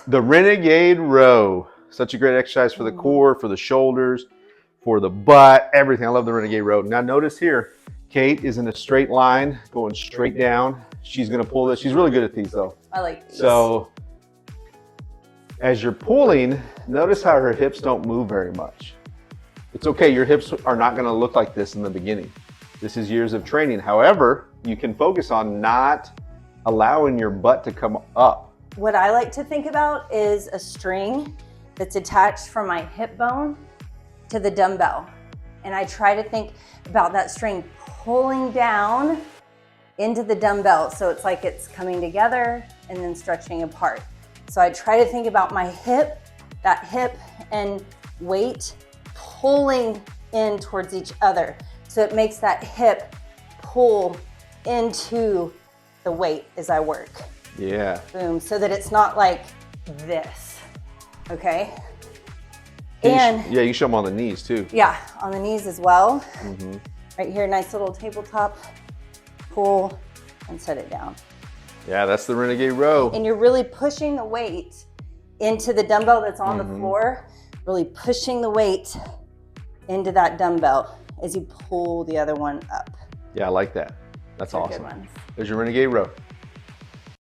The Renegade Row. Such a great exercise for the core, for the shoulders, for the butt, everything. I love the Renegade Row. Now notice here, Kate is in a straight line, going straight down. She's gonna pull this. She's really good at these though. I like these. So as you're pulling, notice how her hips don't move very much. It's okay, your hips are not gonna look like this in the beginning. This is years of training. However, you can focus on not allowing your butt to come up. What I like to think about is a string that's attached from my hip bone to the dumbbell. And I try to think about that string pulling down into the dumbbell. So it's like it's coming together and then stretching apart. So I try to think about my hip, that hip and weight pulling in towards each other. So it makes that hip pull into the weight as I work. Yeah. Boom, so that it's not like this, okay? And yeah, you show them on the knees too. Yeah, on the knees as well. Right here, nice little tabletop, pull and set it down. Yeah, that's the Renegade Row. And you're really pushing the weight into the dumbbell that's on the floor, really pushing the weight into that dumbbell as you pull the other one up. Yeah, I like that. That's awesome. Good ones. There's your Renegade Row.